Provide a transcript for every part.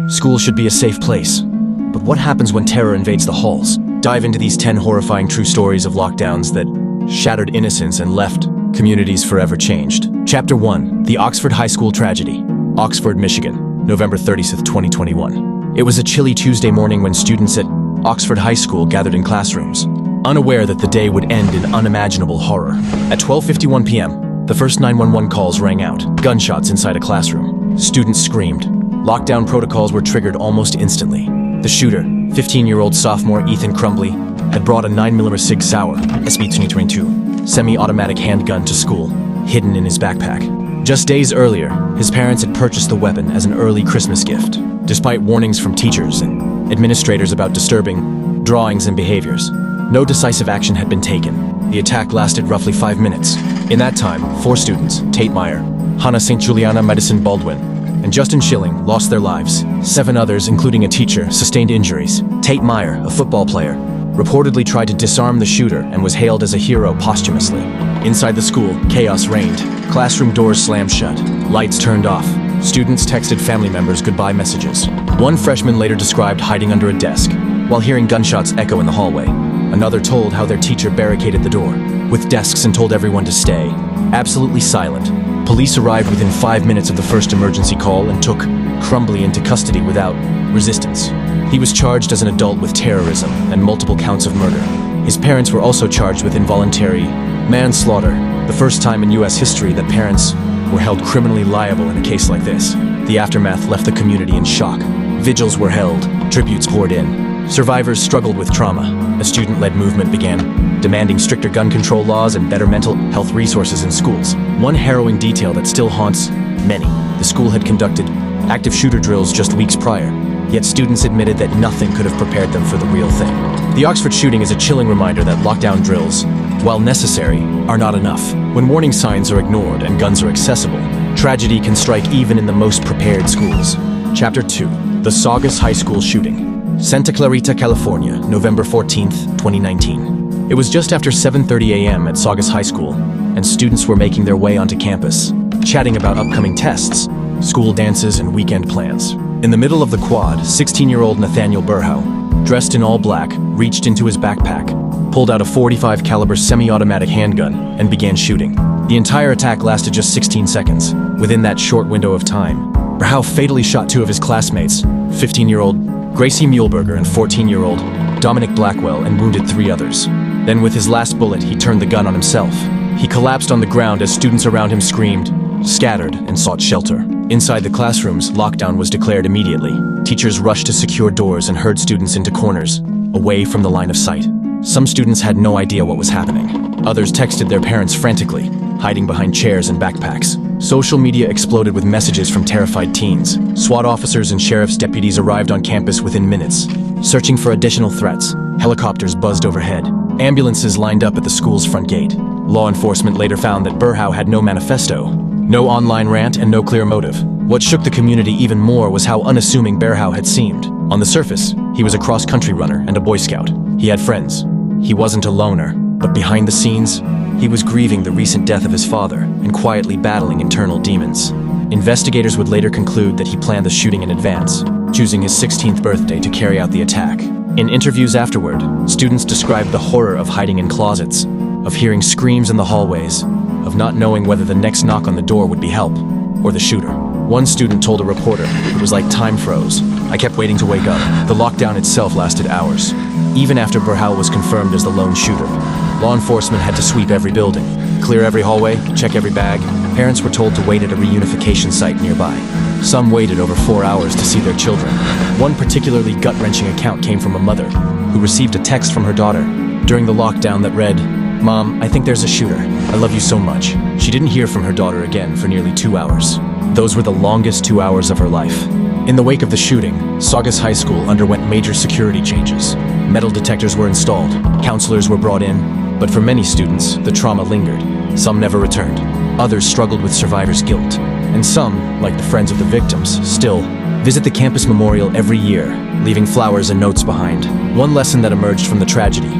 School should be a safe place. But what happens when terror invades the halls? Dive into these 10 horrifying true stories of lockdowns that shattered innocence and left communities forever changed. Chapter 1. The Oxford High School Tragedy. Oxford, Michigan, November 30th, 2021. It was a chilly Tuesday morning when students at Oxford High School gathered in classrooms, unaware that the day would end in unimaginable horror. At 12:51 p.m., the first 911 calls rang out. Gunshots inside a classroom. Students screamed. Lockdown protocols were triggered almost instantly. The shooter, 15-year-old sophomore Ethan Crumbly, had brought a 9mm Sig Sauer SB 2022 semi-automatic handgun to school, hidden in his backpack. Just days earlier, his parents had purchased the weapon as an early Christmas gift. Despite warnings from teachers and administrators about disturbing drawings and behaviors, no decisive action had been taken. The attack lasted roughly 5 minutes. In that time, 4 students, Tate Meyer, Hannah St. Juliana Madison Baldwin, and Justin Schilling, lost their lives. 7 others, including a teacher, sustained injuries. Tate Meyer, a football player, reportedly tried to disarm the shooter and was hailed as a hero posthumously. Inside the school, chaos reigned. Classroom doors slammed shut. Lights turned off. Students texted family members goodbye messages. One freshman later described hiding under a desk while hearing gunshots echo in the hallway. Another told how their teacher barricaded the door with desks and told everyone to stay. Absolutely silent. Police arrived within 5 minutes of the first emergency call and took Crumbly into custody without resistance. He was charged as an adult with terrorism and multiple counts of murder. His parents were also charged with involuntary manslaughter, the first time in U.S. history that parents were held criminally liable in a case like this. The aftermath left the community in shock. Vigils were held, tributes poured in. Survivors struggled with trauma. A student-led movement began, demanding stricter gun control laws and better mental health resources in schools. One harrowing detail that still haunts many: the school had conducted active shooter drills just weeks prior, yet students admitted that nothing could have prepared them for the real thing. The Oxford shooting is a chilling reminder that lockdown drills, while necessary, are not enough. When warning signs are ignored and guns are accessible, tragedy can strike even in the most prepared schools. Chapter 2. The Saugus High School Shooting. Santa Clarita, California, November 14th, 2019. It was just after 7:30 a.m. at Saugus High School, and students were making their way onto campus, chatting about upcoming tests, school dances, and weekend plans. In the middle of the quad, 16-year-old Nathaniel Burhow, dressed in all black, reached into his backpack, pulled out a .45 caliber semi-automatic handgun, and began shooting. The entire attack lasted just 16 seconds. Within that short window of time, Burhow fatally shot 2 of his classmates, 15-year-old Gracie Muehlberger and 14-year-old Dominic Blackwell, and wounded 3 others. Then with his last bullet, he turned the gun on himself. He collapsed on the ground as students around him screamed, scattered, and sought shelter. Inside the classrooms, lockdown was declared immediately. Teachers rushed to secure doors and herd students into corners, away from the line of sight. Some students had no idea what was happening. Others texted their parents frantically, hiding behind chairs and backpacks. Social media exploded with messages from terrified teens. SWAT officers and sheriff's deputies arrived on campus within minutes, searching for additional threats. Helicopters buzzed overhead. Ambulances lined up at the school's front gate. Law enforcement later found that Burhow had no manifesto, no online rant, and no clear motive. What shook the community even more was how unassuming Burhow had seemed. On the surface, he was a cross-country runner and a Boy Scout. He had friends. He wasn't a loner. But behind the scenes, he was grieving the recent death of his father and quietly battling internal demons. Investigators would later conclude that he planned the shooting in advance, choosing his 16th birthday to carry out the attack. In interviews afterward, students described the horror of hiding in closets, of hearing screams in the hallways, of not knowing whether the next knock on the door would be help or the shooter. One student told a reporter, "It was like time froze. I kept waiting to wake up." The lockdown itself lasted hours. Even after Burhow was confirmed as the lone shooter, law enforcement had to sweep every building, clear every hallway, check every bag. Parents were told to wait at a reunification site nearby. Some waited over 4 hours to see their children. One particularly gut-wrenching account came from a mother who received a text from her daughter during the lockdown that read, "Mom, I think there's a shooter. I love you so much." She didn't hear from her daughter again for nearly 2 hours. Those were the longest 2 hours of her life. In the wake of the shooting, Saugus High School underwent major security changes. Metal detectors were installed, counselors were brought in, but for many students, the trauma lingered. Some never returned. Others struggled with survivor's guilt. And some, like the friends of the victims, still visit the campus memorial every year, leaving flowers and notes behind. One lesson that emerged from the tragedy: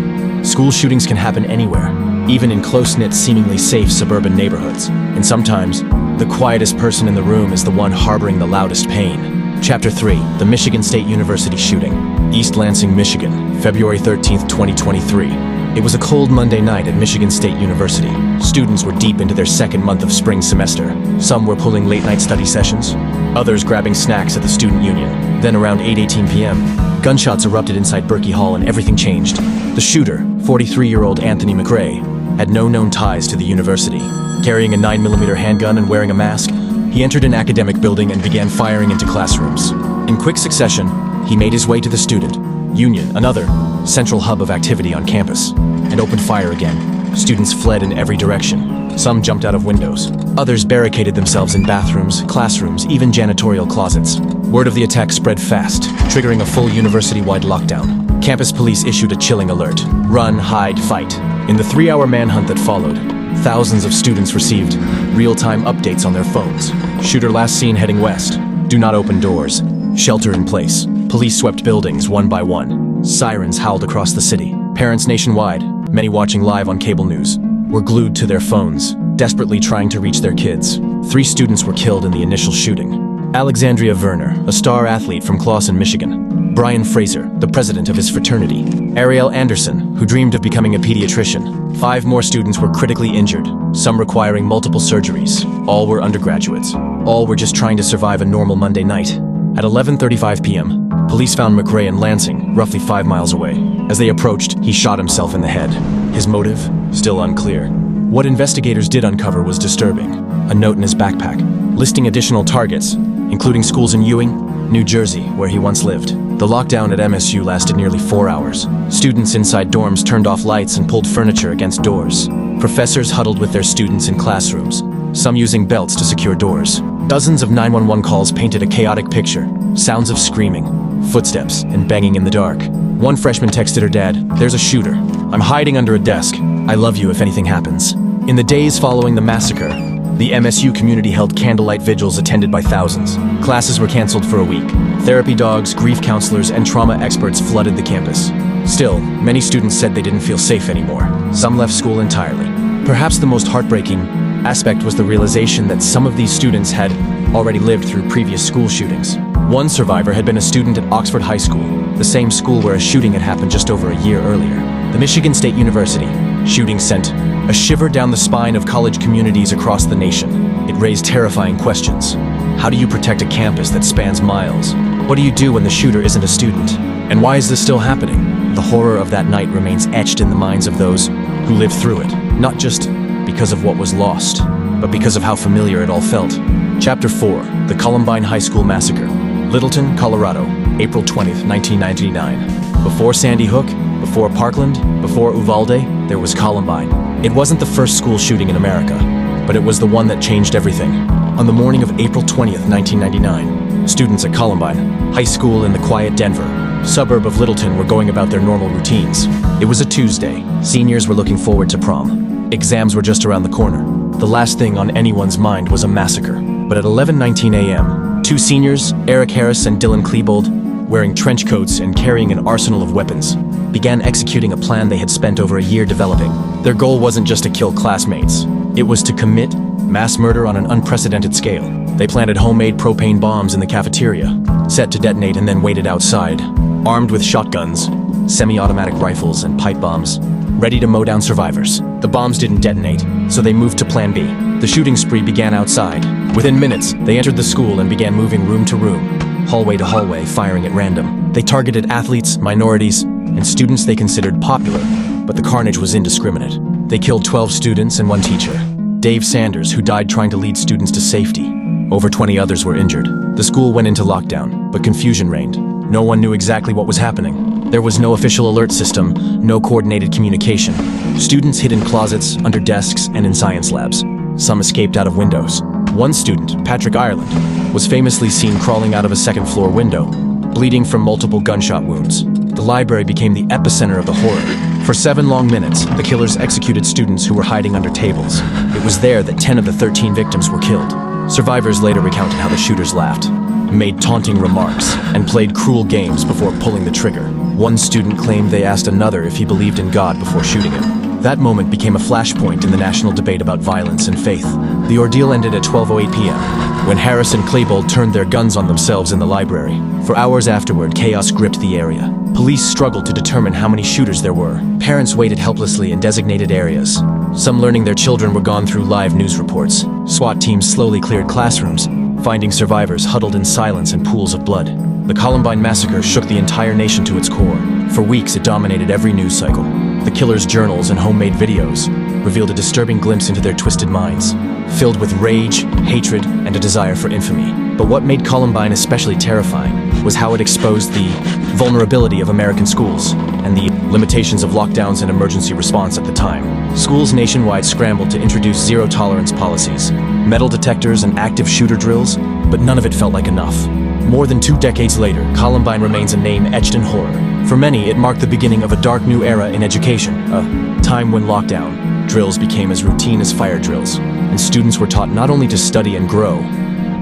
school shootings can happen anywhere, even in close-knit, seemingly safe suburban neighborhoods. And sometimes, the quietest person in the room is the one harboring the loudest pain. Chapter 3, The Michigan State University Shooting. East Lansing, Michigan, February 13th, 2023. It was a cold Monday night at Michigan State University. Students were deep into their second month of spring semester. Some were pulling late-night study sessions, others grabbing snacks at the student union. Then around 8:18 p.m., gunshots erupted inside Berkey Hall and everything changed. The shooter, 43-year-old Anthony McRae, had no known ties to the university. Carrying a 9mm handgun and wearing a mask, he entered an academic building and began firing into classrooms. In quick succession, he made his way to the student union, another central hub of activity on campus, and opened fire again. Students fled in every direction. Some jumped out of windows. Others barricaded themselves in bathrooms, classrooms, even janitorial closets. Word of the attack spread fast, triggering a full university-wide lockdown. Campus police issued a chilling alert: run, hide, fight. In the 3-hour manhunt that followed, thousands of students received real-time updates on their phones. Shooter last seen heading west. Do not open doors. Shelter in place. Police swept buildings one by one. Sirens howled across the city. Parents nationwide, many watching live on cable news, were glued to their phones, desperately trying to reach their kids. 3 students were killed in the initial shooting. Alexandria Verner, a star athlete from Clawson, Michigan. Brian Fraser, the president of his fraternity. Ariel Anderson, who dreamed of becoming a pediatrician. 5 more students were critically injured, some requiring multiple surgeries. All were undergraduates. All were just trying to survive a normal Monday night. At 11:35 p.m., police found McRae in Lansing, roughly 5 miles away. As they approached, he shot himself in the head. His motive? Still unclear. What investigators did uncover was disturbing. A note in his backpack, listing additional targets, including schools in Ewing, New Jersey, where he once lived. The lockdown at MSU lasted nearly 4 hours. Students inside dorms turned off lights and pulled furniture against doors. Professors huddled with their students in classrooms, some using belts to secure doors. Dozens of 911 calls painted a chaotic picture. Sounds of screaming, footsteps, and banging in the dark. One freshman texted her dad, "There's a shooter. I'm hiding under a desk. I love you if anything happens." In the days following the massacre, the MSU community held candlelight vigils attended by thousands. Classes were canceled for a week. Therapy dogs, grief counselors, and trauma experts flooded the campus. Still, many students said they didn't feel safe anymore. Some left school entirely. Perhaps the most heartbreaking aspect was the realization that some of these students had already lived through previous school shootings. One survivor had been a student at Oxford High School, the same school where a shooting had happened just over a year earlier. The Michigan State University shooting sent a shiver down the spine of college communities across the nation. It raised terrifying questions. How do you protect a campus that spans miles? What do you do when the shooter isn't a student? And why is this still happening? The horror of that night remains etched in the minds of those who lived through it, not just because of what was lost, but because of how familiar it all felt. Chapter 4, The Columbine High School Massacre. Littleton, Colorado, April 20th, 1999. Before Sandy Hook, before Parkland, before Uvalde, there was Columbine. It wasn't the first school shooting in America, but it was the one that changed everything. On the morning of April 20th, 1999, students at Columbine High School in the quiet Denver suburb of Littleton were going about their normal routines. It was a Tuesday. Seniors were looking forward to prom. Exams were just around the corner. The last thing on anyone's mind was a massacre. But at 11:19 a.m., 2 seniors, Eric Harris and Dylan Klebold, wearing trench coats and carrying an arsenal of weapons, began executing a plan they had spent over a year developing. Their goal wasn't just to kill classmates. It was to commit mass murder on an unprecedented scale. They planted homemade propane bombs in the cafeteria, set to detonate and then waited outside, armed with shotguns, semi-automatic rifles, and pipe bombs, ready to mow down survivors. The bombs didn't detonate, so they moved to Plan B. The shooting spree began outside. Within minutes, they entered the school and began moving room to room, hallway to hallway, firing at random. They targeted athletes, minorities, and students they considered popular, but the carnage was indiscriminate. They killed 12 students and 1 teacher. Dave Sanders, who died trying to lead students to safety. Over 20 others were injured. The school went into lockdown, but confusion reigned. No one knew exactly what was happening. There was no official alert system, no coordinated communication. Students hid in closets, under desks, and in science labs. Some escaped out of windows. One student, Patrick Ireland, was famously seen crawling out of a second-floor window, bleeding from multiple gunshot wounds. The library became the epicenter of the horror. For 7 long minutes, the killers executed students who were hiding under tables. It was there that 10 of the 13 victims were killed. Survivors later recounted how the shooters laughed, made taunting remarks, and played cruel games before pulling the trigger. One student claimed they asked another if he believed in God before shooting him. That moment became a flashpoint in the national debate about violence and faith. The ordeal ended at 12:08 p.m., when Harris and Klebold turned their guns on themselves in the library. For hours afterward, chaos gripped the area. Police struggled to determine how many shooters there were. Parents waited helplessly in designated areas, some learning their children were gone through live news reports. SWAT teams slowly cleared classrooms, finding survivors huddled in silence and pools of blood. The Columbine massacre shook the entire nation to its core. For weeks, it dominated every news cycle. The killers' journals and homemade videos revealed a disturbing glimpse into their twisted minds, filled with rage, hatred, and a desire for infamy. But what made Columbine especially terrifying was how it exposed the vulnerability of American schools and the limitations of lockdowns and emergency response at the time. Schools nationwide scrambled to introduce zero-tolerance policies, metal detectors, and active shooter drills, but none of it felt like enough. More than 2 decades later, Columbine remains a name etched in horror. For many, it marked the beginning of a dark new era in education, a time when lockdown drills became as routine as fire drills, and students were taught not only to study and grow,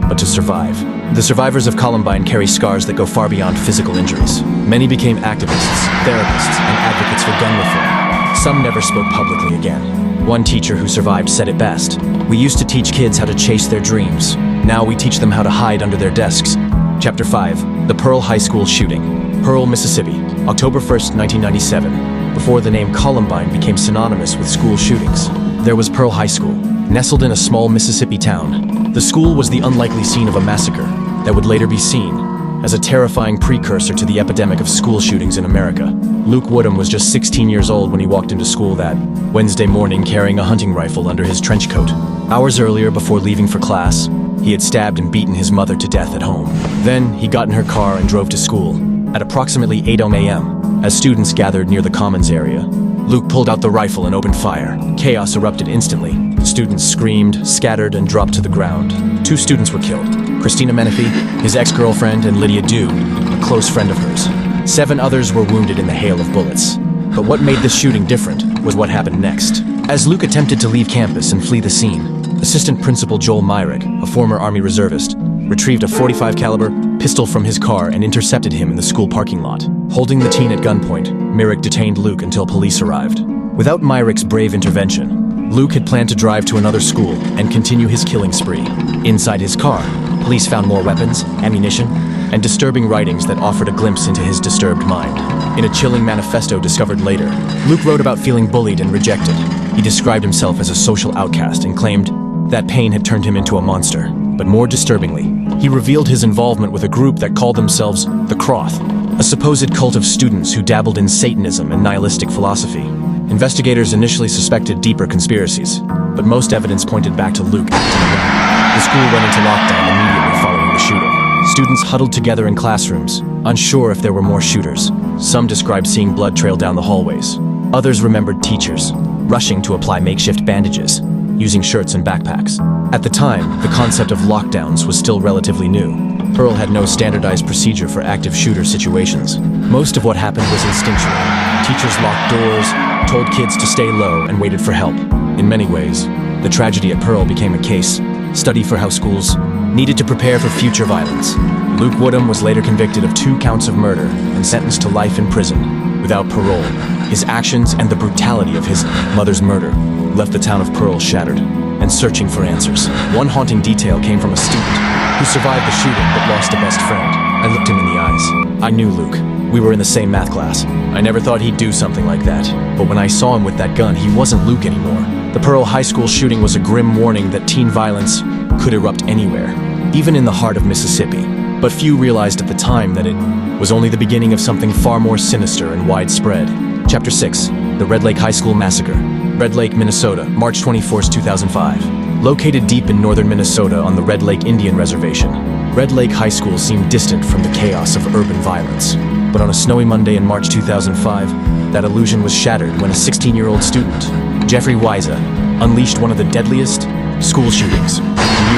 but to survive. The survivors of Columbine carry scars that go far beyond physical injuries. Many became activists, therapists, and advocates for gun reform. Some never spoke publicly again. One teacher who survived said it best: "We used to teach kids how to chase their dreams. Now we teach them how to hide under their desks." Chapter 5. The Pearl High School Shooting. Pearl, Mississippi, October 1st, 1997. Before the name Columbine became synonymous with school shootings, there was Pearl High School, nestled in a small Mississippi town. The school was the unlikely scene of a massacre that would later be seen as a terrifying precursor to the epidemic of school shootings in America. Luke Woodham was just 16 years old when he walked into school that Wednesday morning carrying a hunting rifle under his trench coat. Hours earlier, before leaving for class, he had stabbed and beaten his mother to death at home. Then, he got in her car and drove to school. At approximately 8 a.m., as students gathered near the Commons area, Luke pulled out the rifle and opened fire. Chaos erupted instantly. Students screamed, scattered, and dropped to the ground. 2 students were killed: Christina Menifee, his ex-girlfriend, and Lydia Dew, a close friend of hers. 7 others were wounded in the hail of bullets. But what made this shooting different was what happened next. As Luke attempted to leave campus and flee the scene, Assistant Principal Joel Myrick, a former Army reservist, retrieved a .45 caliber pistol from his car and intercepted him in the school parking lot. Holding the teen at gunpoint, Myrick detained Luke until police arrived. Without Myrick's brave intervention, Luke had planned to drive to another school and continue his killing spree. Inside his car, police found more weapons, ammunition, and disturbing writings that offered a glimpse into his disturbed mind. In a chilling manifesto discovered later, Luke wrote about feeling bullied and rejected. He described himself as a social outcast and claimed that pain had turned him into a monster. But more disturbingly, he revealed his involvement with a group that called themselves the Croth, a supposed cult of students who dabbled in Satanism and nihilistic philosophy. Investigators initially suspected deeper conspiracies, but most evidence pointed back to Luke acting alone. The school went into lockdown immediately following the shooting. Students huddled together in classrooms, unsure if there were more shooters. Some described seeing blood trail down the hallways. Others remembered teachers rushing to apply makeshift bandages, using shirts and backpacks. At the time, the concept of lockdowns was still relatively new. Pearl had no standardized procedure for active shooter situations. Most of what happened was instinctual. Teachers locked doors, told kids to stay low, and waited for help. In many ways, the tragedy at Pearl became a case study for how schools needed to prepare for future violence. Luke Woodham was later convicted of 2 counts of murder and sentenced to life in prison without parole. His actions and the brutality of his mother's murder left the town of Pearl shattered and searching for answers. One haunting detail came from a student who survived the shooting but lost a best friend. I looked him in the eyes. I knew Luke. We were in the same math class. I never thought he'd do something like that. But when I saw him with that gun, he wasn't Luke anymore. The Pearl High School shooting was a grim warning that teen violence could erupt anywhere, even in the heart of Mississippi. But few realized at the time that it was only the beginning of something far more sinister and widespread. Chapter 6. The Red Lake High School Massacre. Red Lake, Minnesota, March 24, 2005. Located deep in northern Minnesota on the Red Lake Indian Reservation, Red Lake High School seemed distant from the chaos of urban violence. But on a snowy Monday in March 2005, that illusion was shattered when a 16-year-old student, Jeffrey Wiza, unleashed one of the deadliest school shootings in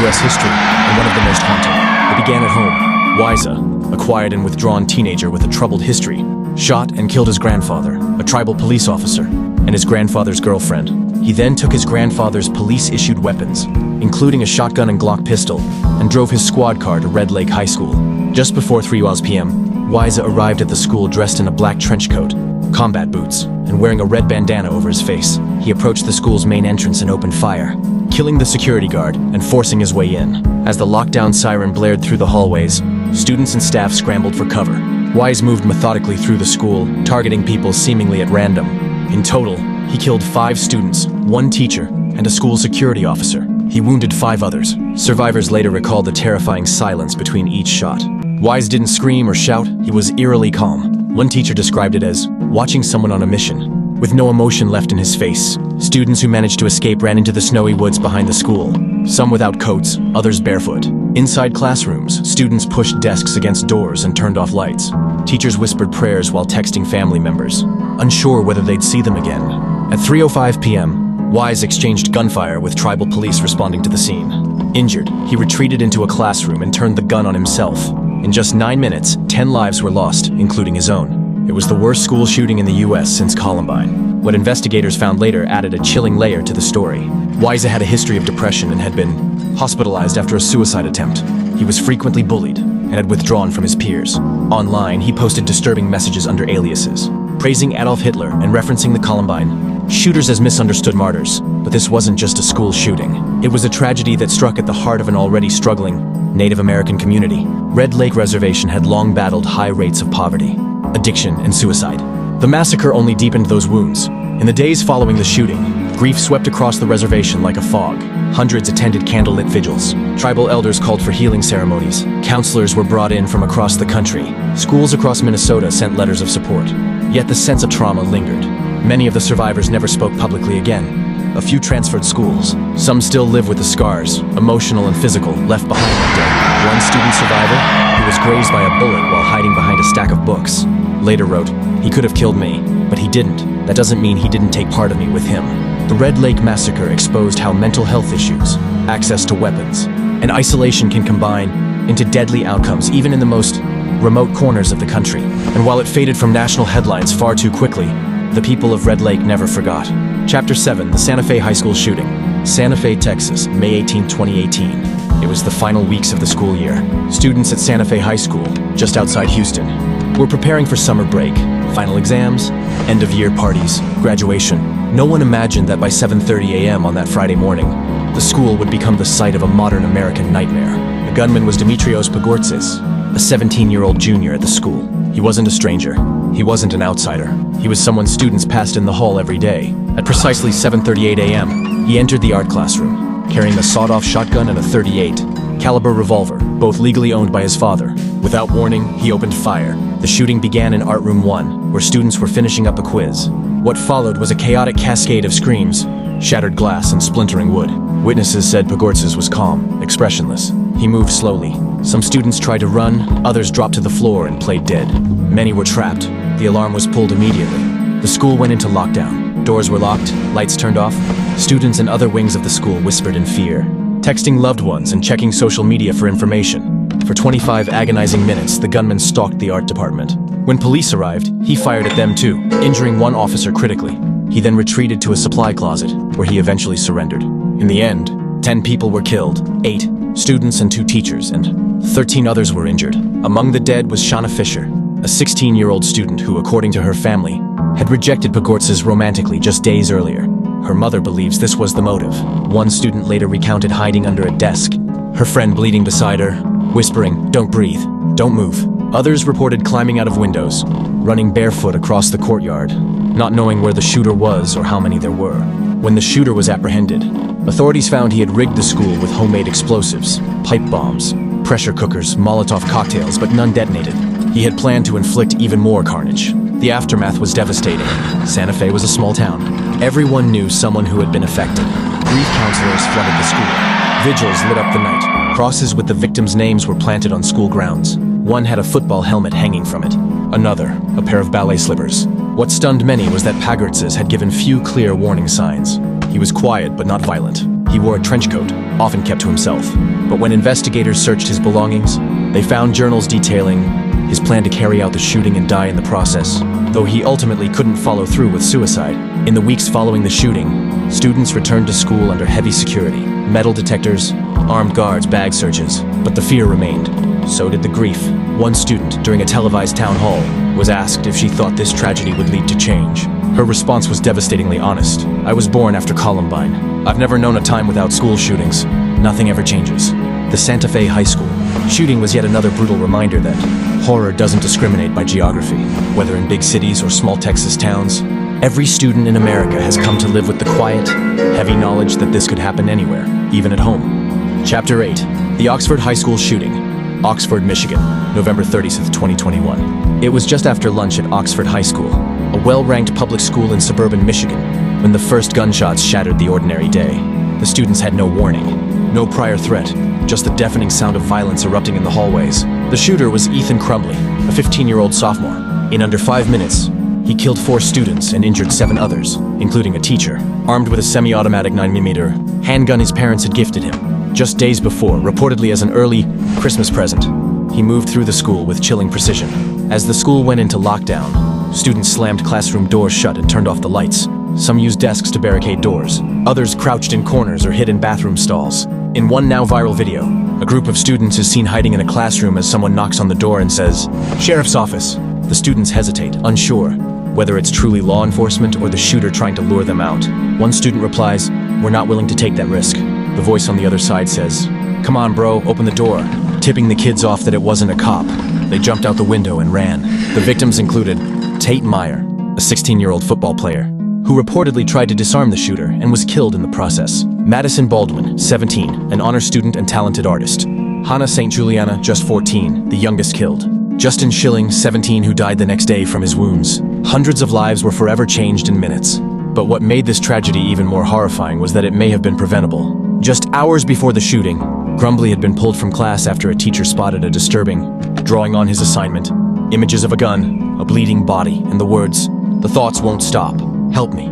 U.S. history and one of the most haunting. It began at home. Wiza, a quiet and withdrawn teenager with a troubled history, shot and killed his grandfather, a tribal police officer, and his grandfather's girlfriend. He then took his grandfather's police-issued weapons, including a shotgun and Glock pistol, and drove his squad car to Red Lake High School. Just before 3 p.m., Wiza arrived at the school dressed in a black trench coat, combat boots, and wearing a red bandana over his face. he approached the school's main entrance and opened fire, killing the security guard and forcing his way in. As the lockdown siren blared through the hallways, students and staff scrambled for cover. Wise moved methodically through the school, targeting people seemingly at random. In total, he killed 5 students, 1 teacher, and a school security officer. He wounded 5 others. Survivors later recalled the terrifying silence between each shot. Wise didn't scream or shout, he was eerily calm. One teacher described it as watching someone on a mission, with no emotion left in his face. Students who managed to escape ran into the snowy woods behind the school, some without coats, others barefoot. Inside classrooms, students pushed desks against doors and turned off lights. Teachers whispered prayers while texting family members, unsure whether they'd see them again. At 3:05 p.m., Wise exchanged gunfire with tribal police responding to the scene. Injured, he retreated into a classroom and turned the gun on himself. In just 9 minutes, 10 lives were lost, including his own. It was the worst school shooting in the U.S. since Columbine. What investigators found later added a chilling layer to the story. Wise had a history of depression and had been hospitalized after a suicide attempt. He was frequently bullied and had withdrawn from his peers. Online, he posted disturbing messages under aliases, praising Adolf Hitler and referencing the Columbine shooters as misunderstood martyrs. But this wasn't just a school shooting. It was a tragedy that struck at the heart of an already struggling Native American community. Red Lake Reservation had long battled high rates of poverty, addiction, and suicide. The massacre only deepened those wounds. In the days following the shooting, grief swept across the reservation like a fog. Hundreds attended candlelit vigils. Tribal elders called for healing ceremonies. Counselors were brought in from across the country. Schools across Minnesota sent letters of support. Yet the sense of trauma lingered. Many of the survivors never spoke publicly again. A few transferred schools. Some still live with the scars, emotional and physical, left behind that day. One student survivor, who was grazed by a bullet while hiding behind a stack of books, later wrote, "He could have killed me, but he didn't. That doesn't mean he didn't take part of me with him." The Red Lake Massacre exposed how mental health issues, access to weapons, and isolation can combine into deadly outcomes even in the most remote corners of the country. And while it faded from national headlines far too quickly, the people of Red Lake never forgot. Chapter 7, the Santa Fe High School shooting. Santa Fe, Texas, May 18, 2018. It was the final weeks of the school year. Students at Santa Fe High School, just outside Houston, were preparing for summer break, final exams, end-of-year parties, graduation. No one imagined that by 7:30 a.m. on that Friday morning, the school would become the site of a modern American nightmare. The gunman was Dimitrios Pagortzis, a 17-year-old junior at the school. He wasn't a stranger. He wasn't an outsider. He was someone students passed in the hall every day. At precisely 7:38 a.m., he entered the art classroom, carrying a sawed-off shotgun and a .38 caliber revolver, both legally owned by his father. Without warning, he opened fire. The shooting began in Art Room 1, where students were finishing up a quiz. What followed was a chaotic cascade of screams, shattered glass, and splintering wood. Witnesses said Pagortzis was calm, expressionless. He moved slowly. Some students tried to run, others dropped to the floor and played dead. Many were trapped. The alarm was pulled immediately. The school went into lockdown. Doors were locked, lights turned off. Students in other wings of the school whispered in fear, texting loved ones and checking social media for information. For 25 agonizing minutes, the gunman stalked the art department. When police arrived, he fired at them too, injuring one officer critically. He then retreated to a supply closet, where he eventually surrendered. In the end, 10 people were killed, 8 students and 2 teachers, and 13 others were injured. Among the dead was Shauna Fisher, a 16-year-old student who, according to her family, had rejected Pagortzis romantically just days earlier. Her mother believes this was the motive. One student later recounted hiding under a desk, her friend bleeding beside her, whispering, "Don't breathe, don't move." Others reported climbing out of windows, running barefoot across the courtyard, not knowing where the shooter was or how many there were. When the shooter was apprehended, authorities found he had rigged the school with homemade explosives, pipe bombs, pressure cookers, Molotov cocktails, but none detonated. He had planned to inflict even more carnage. The aftermath was devastating. Santa Fe was a small town. Everyone knew someone who had been affected. Grief counselors flooded the school. Vigils lit up the night. Crosses with the victims' names were planted on school grounds. One had a football helmet hanging from it. Another, a pair of ballet slippers. What stunned many was that Pagortzis had given few clear warning signs. He was quiet but not violent. He wore a trench coat, often kept to himself. But when investigators searched his belongings, they found journals detailing his plan to carry out the shooting and die in the process, though he ultimately couldn't follow through with suicide. In the weeks following the shooting, students returned to school under heavy security, metal detectors, armed guards, bag searches, but the fear remained. So did the grief. One student, during a televised town hall, was asked if she thought this tragedy would lead to change. Her response was devastatingly honest. "I was born after Columbine. I've never known a time without school shootings. Nothing ever changes." The Santa Fe High School shooting was yet another brutal reminder that horror doesn't discriminate by geography. Whether in big cities or small Texas towns, every student in America has come to live with the quiet, heavy knowledge that this could happen anywhere, even at home. Chapter 8. The Oxford High School Shooting. Oxford, Michigan, November 30th, 2021. It was just after lunch at Oxford High School, a well-ranked public school in suburban Michigan, when the first gunshots shattered the ordinary day. The students had no warning, no prior threat, just the deafening sound of violence erupting in the hallways. The shooter was Ethan Crumbley, a 15-year-old sophomore. In under 5 minutes, he killed 4 students and injured 7 others, including a teacher, armed with a semi-automatic 9mm handgun his parents had gifted him. Just days before, reportedly as an early Christmas present, he moved through the school with chilling precision. As the school went into lockdown, students slammed classroom doors shut and turned off the lights. Some used desks to barricade doors. Others crouched in corners or hid in bathroom stalls. In one now viral video, a group of students is seen hiding in a classroom as someone knocks on the door and says, "Sheriff's office." The students hesitate, unsure whether it's truly law enforcement or the shooter trying to lure them out. One student replies, "We're not willing to take that risk." The voice on the other side says, "Come on, bro, open the door," tipping the kids off that it wasn't a cop. They jumped out the window and ran. The victims included Tate Meyer, a 16-year-old football player, who reportedly tried to disarm the shooter and was killed in the process. Madison Baldwin, 17, an honor student and talented artist. Hannah St. Juliana, just 14, the youngest killed. Justin Schilling, 17, who died the next day from his wounds. Hundreds of lives were forever changed in minutes. But what made this tragedy even more horrifying was that it may have been preventable. Just hours before the shooting, Crumbley had been pulled from class after a teacher spotted a disturbing drawing on his assignment. Images of a gun, a bleeding body, and the words, "The thoughts won't stop. Help me."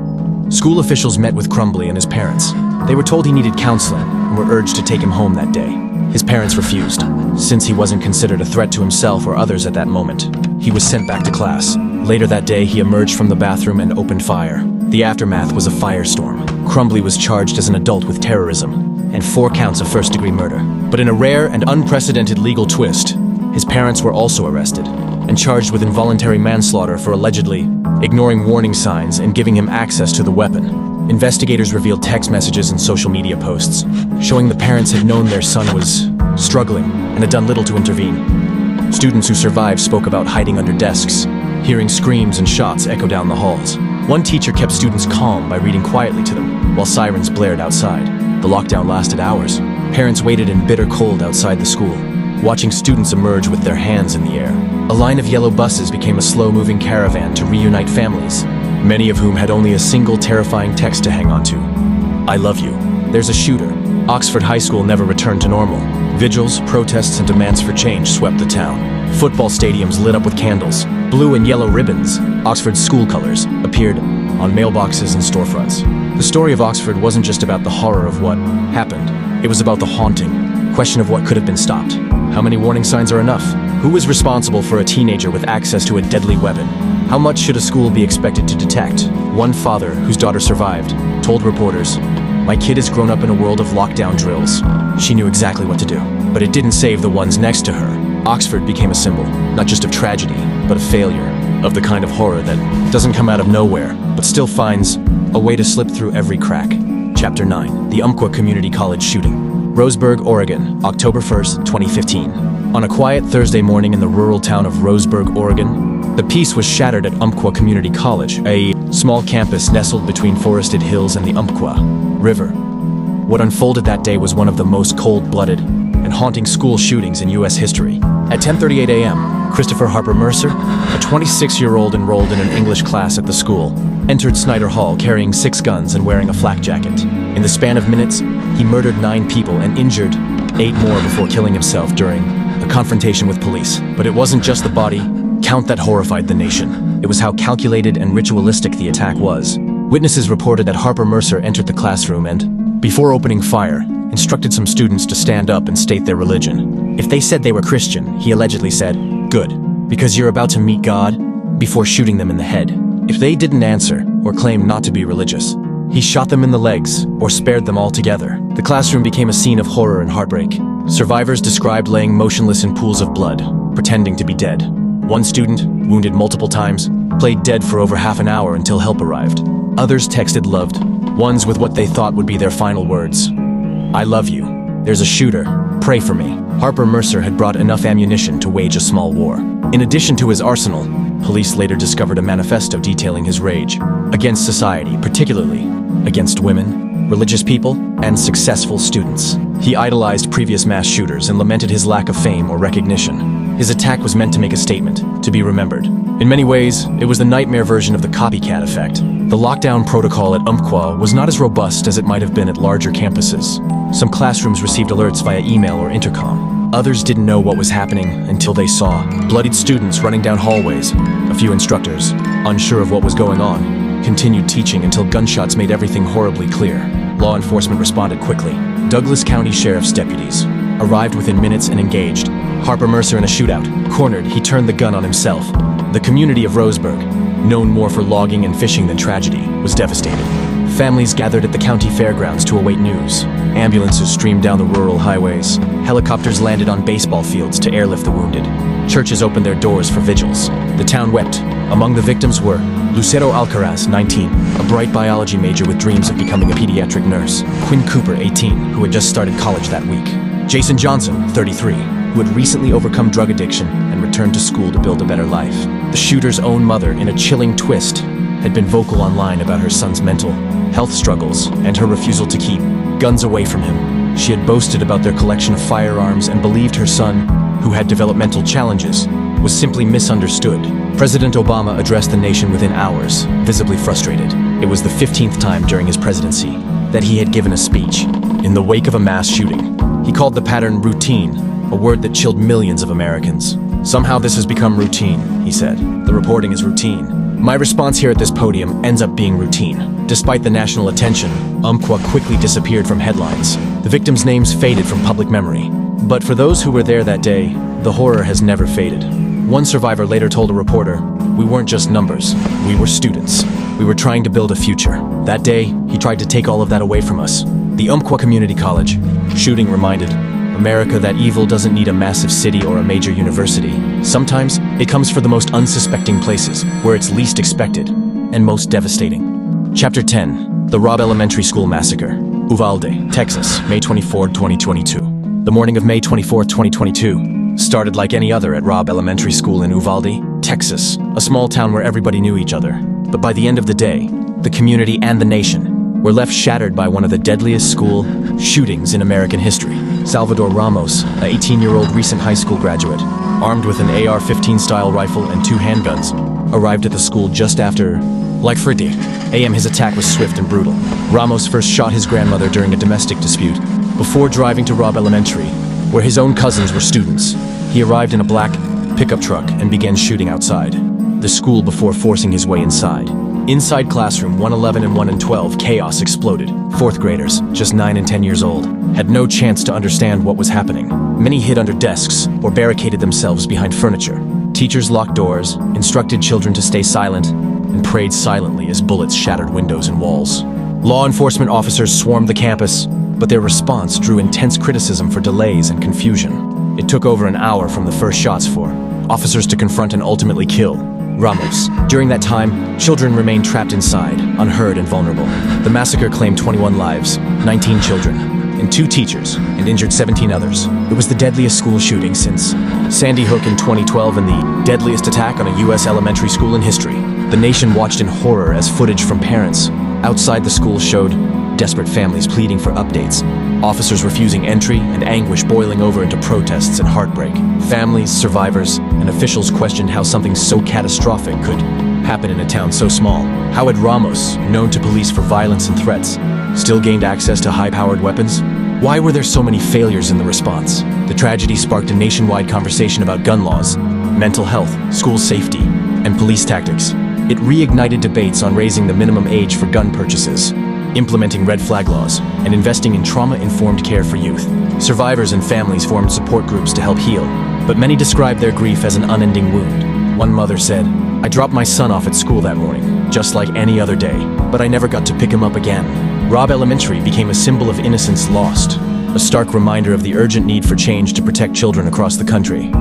School officials met with Crumbley and his parents. They were told he needed counseling and were urged to take him home that day. His parents refused, since he wasn't considered a threat to himself or others at that moment. He was sent back to class. Later that day, he emerged from the bathroom and opened fire. The aftermath was a firestorm. Crumbley was charged as an adult with terrorism and 4 counts of first-degree murder. But in a rare and unprecedented legal twist, his parents were also arrested and charged with involuntary manslaughter for allegedly ignoring warning signs and giving him access to the weapon. Investigators revealed text messages and social media posts, showing the parents had known their son was struggling and had done little to intervene. Students who survived spoke about hiding under desks, hearing screams and shots echo down the halls. One teacher kept students calm by reading quietly to them, while sirens blared outside. The lockdown lasted hours. Parents waited in bitter cold outside the school, watching students emerge with their hands in the air. A line of yellow buses became a slow-moving caravan to reunite families, many of whom had only a single terrifying text to hang on to. "I love you. There's a shooter." Oxford High School never returned to normal. Vigils, protests, and demands for change swept the town. Football stadiums lit up with candles. Blue and yellow ribbons, Oxford's school colors, appeared on mailboxes and storefronts. The story of Oxford wasn't just about the horror of what happened. It was about the haunting question of what could have been stopped. How many warning signs are enough? Who was responsible for a teenager with access to a deadly weapon? How much should a school be expected to detect? One father, whose daughter survived, told reporters, "My kid has grown up in a world of lockdown drills." She knew exactly what to do, but it didn't save the ones next to her. Oxford became a symbol, not just of tragedy, but of failure, of the kind of horror that doesn't come out of nowhere, but still finds a way to slip through every crack. Chapter 9. The Umpqua Community College Shooting. Roseburg, Oregon, October 1st, 2015. On a quiet Thursday morning in the rural town of Roseburg, Oregon, the peace was shattered at Umpqua Community College, a small campus nestled between forested hills and the Umpqua River. What unfolded that day was one of the most cold-blooded and haunting school shootings in U.S. history. At 10:38 a.m., Christopher Harper Mercer, a 26-year-old enrolled in an English class at the school, entered Snyder Hall carrying 6 guns and wearing a flak jacket. In the span of minutes, he murdered 9 people and injured 8 more before killing himself during a confrontation with police. But it wasn't just the body count that horrified the nation. It was how calculated and ritualistic the attack was. Witnesses reported that Harper Mercer entered the classroom and, before opening fire, instructed some students to stand up and state their religion. If they said they were Christian, he allegedly said, "Good, because you're about to meet God," before shooting them in the head. If they didn't answer or claim not to be religious, he shot them in the legs or spared them altogether. The classroom became a scene of horror and heartbreak. Survivors described laying motionless in pools of blood, pretending to be dead. One student, wounded multiple times, played dead for over half an hour until help arrived. Others texted loved ones with what they thought would be their final words. I love you. There's a shooter. Pray for me. Harper Mercer had brought enough ammunition to wage a small war. In addition to his arsenal, police later discovered a manifesto detailing his rage against society, particularly against women, religious people, and successful students. He idolized previous mass shooters and lamented his lack of fame or recognition. His attack was meant to make a statement, to be remembered. In many ways, it was the nightmare version of the copycat effect. The lockdown protocol at Umpqua was not as robust as it might have been at larger campuses. Some classrooms received alerts via email or intercom. Others didn't know what was happening until they saw bloodied students running down hallways. A few instructors, unsure of what was going on, continued teaching until gunshots made everything horribly clear. Law enforcement responded quickly. Douglas County Sheriff's deputies arrived within minutes and engaged. Harper Mercer in a shootout. Cornered, he turned the gun on himself. The community of Roseburg, known more for logging and fishing than tragedy, was devastated. Families gathered at the county fairgrounds to await news. Ambulances streamed down the rural highways. Helicopters landed on baseball fields to airlift the wounded. Churches opened their doors for vigils. The town wept. Among the victims were Lucero Alcaraz, 19, a bright biology major with dreams of becoming a pediatric nurse. Quinn Cooper, 18, who had just started college that week. Jason Johnson, 33, who had recently overcome drug addiction and returned to school to build a better life. The shooter's own mother, in a chilling twist, had been vocal online about her son's mental health struggles and her refusal to keep guns away from him. She had boasted about their collection of firearms and believed her son, who had developmental challenges, was simply misunderstood. President Obama addressed the nation within hours, visibly frustrated. It was the 15th time during his presidency that he had given a speech in the wake of a mass shooting. He called the pattern routine, a word that chilled millions of Americans. Somehow this has become routine, he said. The reporting is routine. My response here at this podium ends up being routine. Despite the national attention, Umpqua quickly disappeared from headlines. The victims' names faded from public memory. But for those who were there that day, the horror has never faded. One survivor later told a reporter, "We weren't just numbers, we were students. We were trying to build a future. That day, he tried to take all of that away from us." The Umpqua Community College shooting reminded America that evil doesn't need a massive city or a major university. Sometimes, it comes from the most unsuspecting places, where it's least expected, and most devastating. Chapter 10. The Robb Elementary School Massacre. Uvalde, Texas, May 24, 2022. The morning of May 24, 2022, started like any other at Robb Elementary School in Uvalde, Texas, a small town where everybody knew each other. But by the end of the day, the community and the nation were left shattered by one of the deadliest school shootings in American history. Salvador Ramos, an 18-year-old recent high school graduate, armed with an AR-15 style rifle and 2 handguns, arrived at the school just after, like 3 a.m. His attack was swift and brutal. Ramos first shot his grandmother during a domestic dispute, before driving to Robb Elementary, where his own cousins were students. He arrived in a black pickup truck and began shooting outside the school before forcing his way inside. Inside classroom 111 and 112, chaos exploded. 4th graders, just 9 and 10 years old, had no chance to understand what was happening. Many hid under desks or barricaded themselves behind furniture. Teachers locked doors, instructed children to stay silent, and prayed silently as bullets shattered windows and walls. Law enforcement officers swarmed the campus, but their response drew intense criticism for delays and confusion. It took over an hour from the first shots for officers to confront and ultimately kill Ramos. During that time, children remained trapped inside, unheard and vulnerable. The massacre claimed 21 lives, 19 children, and 2 teachers, and injured 17 others. It was the deadliest school shooting since Sandy Hook in 2012 and the deadliest attack on a U.S. elementary school in history. The nation watched in horror as footage from parents outside the school showed desperate families pleading for updates, officers refusing entry, and anguish boiling over into protests and heartbreak. Families, survivors, and officials questioned how something so catastrophic could happen in a town so small. How had Ramos, known to police for violence and threats, still gained access to high-powered weapons? Why were there so many failures in the response? The tragedy sparked a nationwide conversation about gun laws, mental health, school safety, and police tactics. It reignited debates on raising the minimum age for gun purchases, implementing red flag laws, and investing in trauma-informed care for youth. Survivors and families formed support groups to help heal, but many described their grief as an unending wound. One mother said, "I dropped my son off at school that morning, just like any other day, but I never got to pick him up again." Robb Elementary became a symbol of innocence lost, a stark reminder of the urgent need for change to protect children across the country.